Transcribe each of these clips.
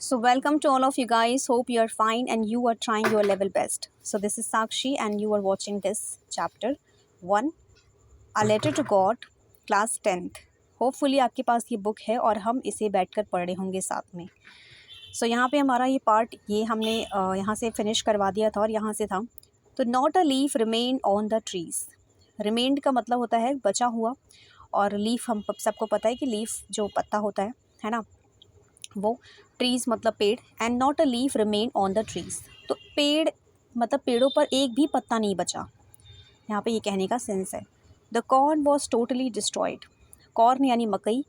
So welcome to all of you guys. Hope you are fine and you are trying your level best. So this is Sakshi and you are watching this chapter 1, A Letter to God, class 10th. Hopefully आपके पास ये book है और हम इसे बैठकर पढ़ रहे होंगे साथ में. सो यहाँ पे हमारा ये पार्ट ये हमने यहाँ से फिनिश करवा दिया था और यहाँ से था. तो not a leaf remain on the trees. Remained का मतलब होता है बचा हुआ, और लीफ हम सबको पता है कि लीफ जो पत्ता होता है ना, वो ट्रीज़ मतलब पेड़. And not a leaf remain on the trees. तो पेड़ मतलब पेड़ों पर एक भी पत्ता नहीं बचा. यहाँ पे ये कहने का सेंस है. The corn was totally destroyed. Corn यानी मकई,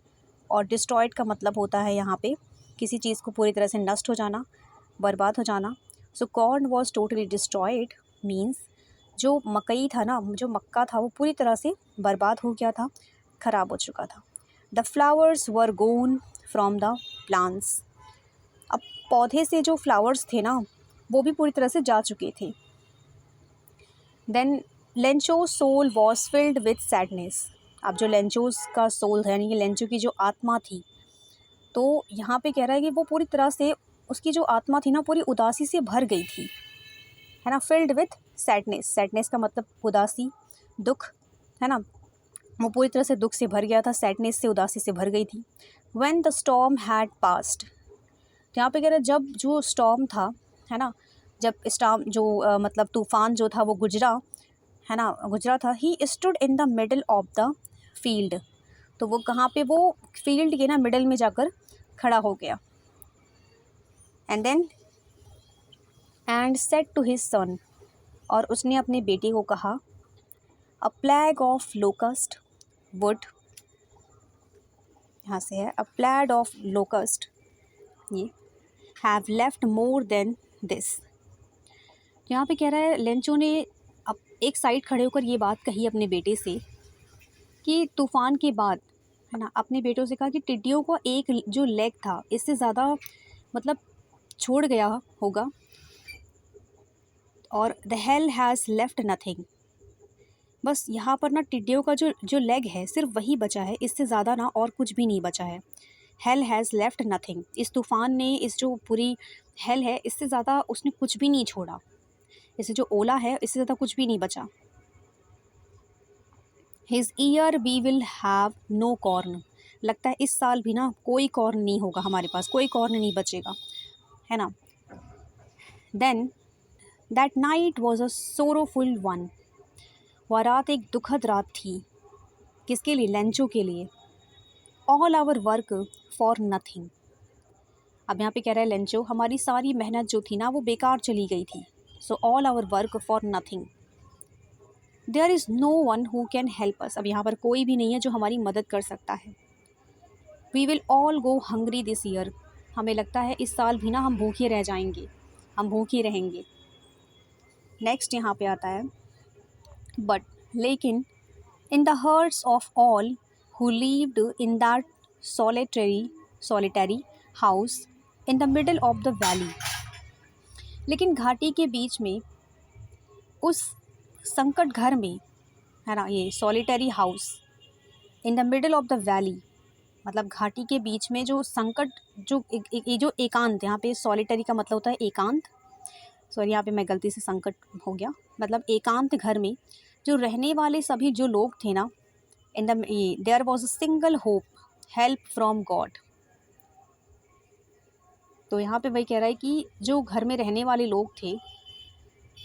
और डिस्ट्रॉयड का मतलब होता है यहाँ पे किसी चीज़ को पूरी तरह से नष्ट हो जाना, बर्बाद हो जाना. So corn was totally destroyed means जो मकई था ना, जो मक्का था, वो पूरी तरह से बर्बाद हो गया था, ख़राब हो चुका था. The flowers were gone from the plants. अब पौधे से जो फ्लावर्स थे ना, वो भी पूरी तरह से जा चुके थे. Then Lencho's soul was filled with sadness. अब जो लेंचोज का सोल है यानी कि लेंचो की जो आत्मा थी, तो यहाँ पे कह रहा है कि वो पूरी तरह से उसकी जो आत्मा थी ना, पूरी उदासी से भर गई थी, है ना. Field with sadness. सैडनेस का मतलब उदासी, दुख, है ना. वो पूरी तरह से दुख से भर गया था, सैडनेस से, उदासी से भर गई थी. When the storm had passed. यहाँ पे कह रहा है जब जो स्टॉर्म था, है ना, जब स्टॉर्म जो मतलब तूफ़ान जो था वो गुजरा, है ना, गुजरा था. He stood in the middle of the field. तो वो कहाँ पे, वो फील्ड के ना मिडल में जाकर खड़ा हो गया. And then and said to his son. और उसने अपने बेटे को कहा, a plague of locust would. यहाँ से है, अ प्लैग ऑफ लोकस्ट, ये have left more than this. यहाँ पे कह रहा है लेंचो ने अब एक साइड खड़े होकर ये बात कही अपने बेटे से कि तूफ़ान के बाद, है ना, अपने बेटों से कहा कि टिड्डियों को एक जो लेग था इससे ज़्यादा मतलब छोड़ गया होगा. और the hell has left nothing. बस यहाँ पर ना टिड्डियों का जो जो लेग है सिर्फ वही बचा है, इससे ज़्यादा ना और कुछ भी नहीं बचा है. Hello has left nothing. इस तूफ़ान ने, इस जो पूरी हेल है, इससे ज़्यादा उसने कुछ भी नहीं छोड़ा. इससे जो ओला है, इससे ज़्यादा कुछ भी नहीं बचा. This year we will have no corn. लगता है इस साल भी ना कोई कॉर्न नहीं होगा हमारे पास, कोई कॉर्न नहीं बचेगा, है ना. Then that night was a sorrowful one. वह रात एक दुखद रात थी. किसके लिए? लेंचो के लिए. All our work for nothing. अब यहाँ पे कह रहा है लेंचो, हमारी सारी मेहनत जो थी ना वो बेकार चली गई थी. So all our work for nothing. There is no one who can help us. अब यहाँ पर कोई भी नहीं है जो हमारी मदद कर सकता है. We will all go hungry this year. हमें लगता है इस साल भी ना हम भूखे रह जाएंगे, हम भूखे रहेंगे. नेक्स्ट यहाँ पे आता है, बट लेकिन in the hearts of all who lived in that solitary house in the middle of the valley. लेकिन घाटी के बीच में, उस संकट घर में, है ना, ये solitary house in the middle of the valley, मतलब घाटी के बीच में जो संकट, जो ये जो एकांत, यहाँ पे सॉलिटरी का मतलब होता है एकांत. सॉरी, यहाँ पे मैं गलती से संकट हो गया, मतलब एकांत घर में जो रहने वाले सभी जो लोग थे ना, in the there was a single hope, help from God. तो यहाँ पे वही कह रहा है कि जो घर में रहने वाले लोग थे,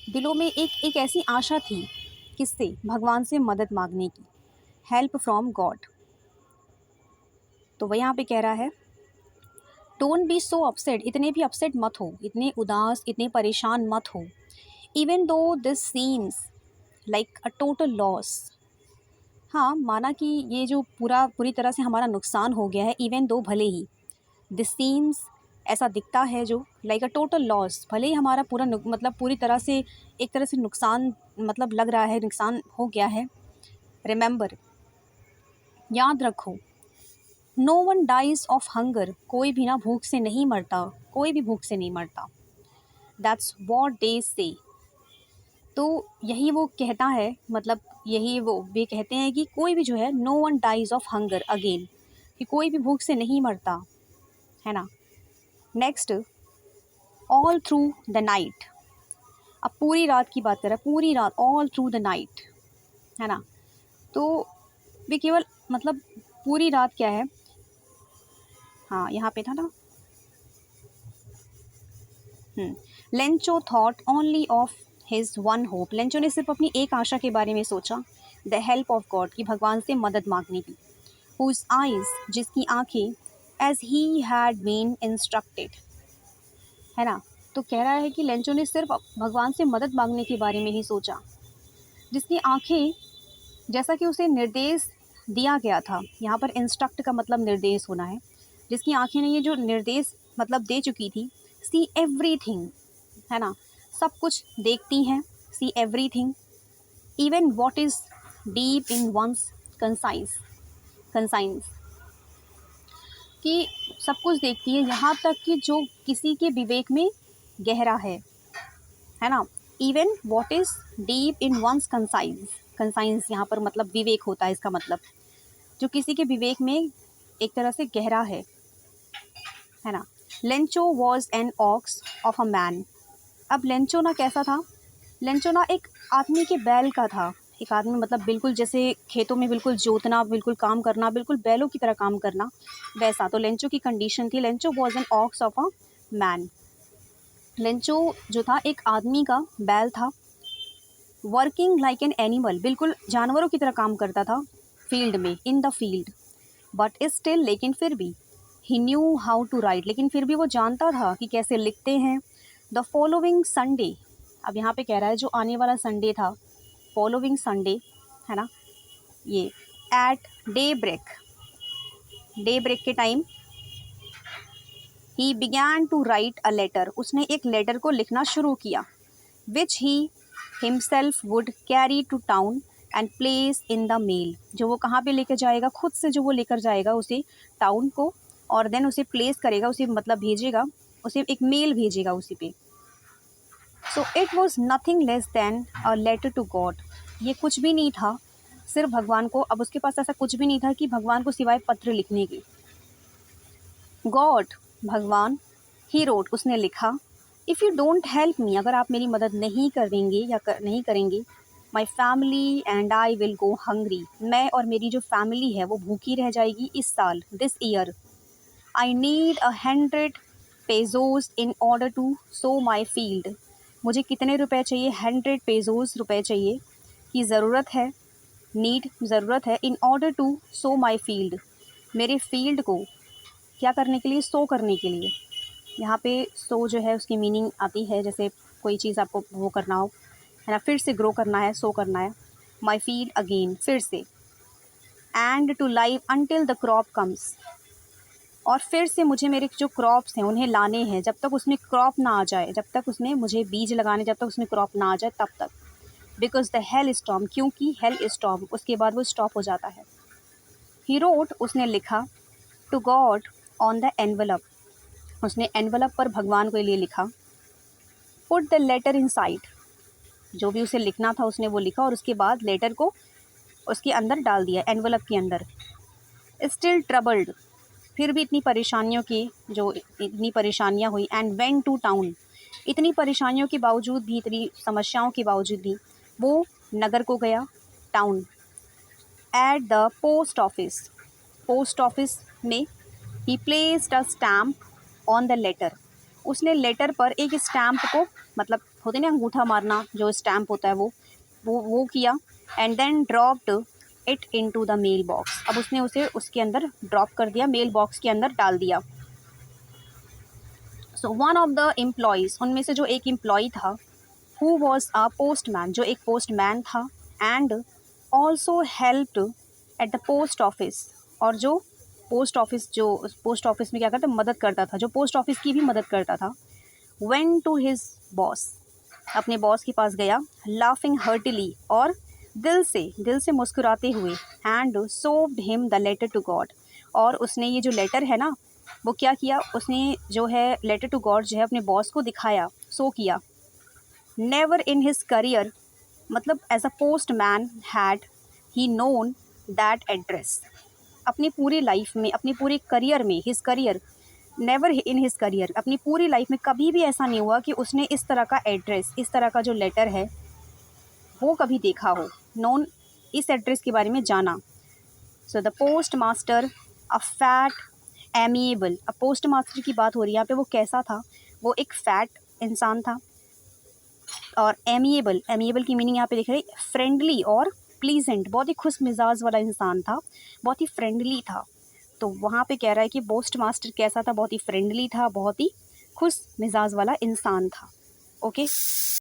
दिलों में एक ऐसी आशा थी, किससे? भगवान से मदद मांगने की. Help from God. तो वह यहाँ पे कह रहा है, डोंट बी सो अपसेट. इतने भी अपसेट मत हो, इतने उदास, इतने परेशान मत हो. Even though this seems like a total loss. हाँ, माना कि ये जो पूरी तरह से हमारा नुकसान हो गया है, इवन दो, भले ही, दिस सीम्स, ऐसा दिखता है जो, लाइक अ टोटल लॉस, भले ही हमारा पूरा मतलब पूरी तरह से एक तरह से नुकसान मतलब लग रहा है, नुकसान हो गया है. रिमेंबर, याद रखो, no one dies of hunger. कोई भी ना भूख से नहीं मरता, कोई भी भूख से नहीं मरता. दैट्स वॉट दे से. तो यही वो कहता है, मतलब यही वो वे कहते हैं कि कोई भी जो है, no one dies of hunger again, कि कोई भी भूख से नहीं मरता, है ना. Next, all through the night. अब पूरी रात की बात कर रहा है, पूरी रात, ऑल थ्रू द नाइट, है ना। तो भी केवल मतलब पूरी रात क्या है, हाँ यहाँ पे था ना। Lencho thought only of his one hope. Lencho ने सिर्फ अपनी एक आशा के बारे में सोचा, द हेल्प ऑफ गॉड, कि भगवान से मदद मांगने की। हुज आइज, जिसकी आंखें, as he had been instructed, है ना। तो कह रहा है कि लेंचो ने सिर्फ भगवान से मदद मांगने के बारे में ही सोचा, जिसकी आंखें, जैसा कि उसे निर्देश दिया गया था। यहाँ पर इंस्ट्रक्ट का मतलब निर्देश होना है। जिसकी आंखें ने ये जो निर्देश मतलब दे चुकी थी, सी एवरीथिंग, है ना, सब कुछ देखती हैं, see everything, even what is deep in one's conscience, कि सब कुछ देखती है, यहाँ तक कि जो किसी के विवेक में गहरा है ना। Even what is deep in one's conscience यहाँ पर मतलब विवेक होता है, इसका मतलब जो किसी के विवेक में एक तरह से गहरा है ना। Lencho was an ox of a man. अब लेंचो ना कैसा था, लेंचो ना एक आदमी के बैल का था। एक आदमी मतलब बिल्कुल जैसे खेतों में बिल्कुल जोतना, बिल्कुल काम करना, बिल्कुल बैलों की तरह काम करना, वैसा। तो लेंचो की कंडीशन थी, Lencho was an ox of a man. Lencho जो था एक आदमी का बैल था। वर्किंग लाइक एन एनिमल, बिल्कुल जानवरों की तरह काम करता था फील्ड में, in the field. But still, लेकिन फिर भी, ही न्यू हाउ टू राइट, लेकिन फिर भी वो जानता था कि कैसे लिखते हैं। द फॉलोइंग संडे, अब यहाँ पे कह रहा है जो आने वाला संडे था, फॉलोइंग संडे, है ना, ये एट डे ब्रेक के time, he began to write a letter, उसने एक लेटर को लिखना शुरू किया, which he himself would carry to town and place in the mail, जो वो कहाँ पे लेकर जाएगा, खुद से जो वो लेकर जाएगा उसे टाउन को, और देन उसे प्लेस करेगा, उसे मतलब भेजेगा, उसे एक मेल भेजेगा उसी पे। So it was nothing less than a letter to God, ये कुछ भी नहीं था सिर्फ भगवान को, अब उसके पास ऐसा कुछ भी नहीं था कि भगवान को सिवाय पत्र लिखने की। गॉड, भगवान, ही रोट, उसने लिखा, if you don't help me, अगर आप मेरी मदद नहीं करेंगे या नहीं करेंगे, my family and I will go hungry, मैं और मेरी जो फैमिली है वो भूखी रह जाएगी इस साल, this year. I need 100 pesos in order to sow my field, मुझे कितने रुपए चाहिए, 100 पेजोज रुपए चाहिए की ज़रूरत है, नीड ज़रूरत है, in order to sow my field, मेरे फील्ड को क्या करने के लिए, सो करने के लिए। यहाँ पे सो जो है उसकी मीनिंग आती है जैसे कोई चीज़ आपको वो करना हो, है ना, फिर से ग्रो करना है, सो करना है। माई फील्ड अगेन, फिर से। And to live until the crop comes, और फिर से मुझे मेरे जो क्रॉप्स हैं उन्हें लाने हैं, जब तक उसमें क्रॉप ना आ जाए, जब तक उसमें मुझे बीज लगाने, जब तक उसमें क्रॉप ना आ जाए तब तक। बिकॉज द हेल स्टॉर्म, क्योंकि हेल स्टॉर्म, उसके बाद वो स्टॉप हो जाता है। ही रोट, उसने लिखा, to God on the envelope, उसने एनवलप पर भगवान के लिए लिखा। Put the letter inside, जो भी उसे लिखना था उसने वो लिखा, और उसके बाद लेटर को उसके अंदर डाल दिया, एनवलप के अंदर। स्टिल ट्रबल्ड, फिर भी इतनी परेशानियों की, जो इतनी परेशानियां हुई, एंड वेंट टू टाउन, इतनी परेशानियों के बावजूद भी, इतनी समस्याओं के बावजूद भी वो नगर को गया, town. At the post office में, he placed a stamp on the letter, उसने लेटर पर एक स्टैम्प को, मतलब होते ना अंगूठा मारना, जो स्टैम्प होता है वो किया। And then dropped it into the mail box, अब उसने उसे उसके अंदर ड्रॉप कर दिया, मेल बॉक्स के अंदर डाल दिया। So one of the employees, उनमें से जो एक एम्प्लॉय था, हु वॉज अ पोस्टमैन, जो एक पोस्टमैन था, and also helped eight the post office, और जो पोस्ट ऑफिस में क्या करता, मदद करता था, जो पोस्ट ऑफिस की भी मदद करता था। वेंट टू हिज बॉस, अपने बॉस के पास गया, लाफिंग हर्टिली, और दिल से मुस्कुराते हुए, and showed him the letter to God, और उसने ये जो लेटर है ना, वो क्या किया, उसने जो है लेटर टू गॉड जो है अपने बॉस को दिखाया, सो किया। नेवर इन हिज करियर, मतलब as a postman had he known that address, अपनी पूरी लाइफ में, अपने पूरे करियर में, his career never in his career, अपनी पूरी लाइफ में कभी भी ऐसा नहीं हुआ कि उसने इस तरह का एड्रेस, इस तरह का जो लेटर है वो कभी देखा हो, नॉन इस एड्रेस के बारे में जाना। So the post master a fat amiable, अब पोस्ट मास्टर की बात हो रही है यहाँ पे, वो कैसा था, वो एक फैट इंसान था। और एमिएबल, एमिएबल की मीनिंग यहाँ पे देख रहे हैं फ्रेंडली और प्लीजेंट, बहुत ही खुश मिजाज वाला इंसान था, बहुत ही फ्रेंडली था। तो वहाँ पे कह रहा है कि पोस्ट मास्टर कैसा था, बहुत ही फ्रेंडली था, बहुत ही खुश मिजाज वाला इंसान था। ओके।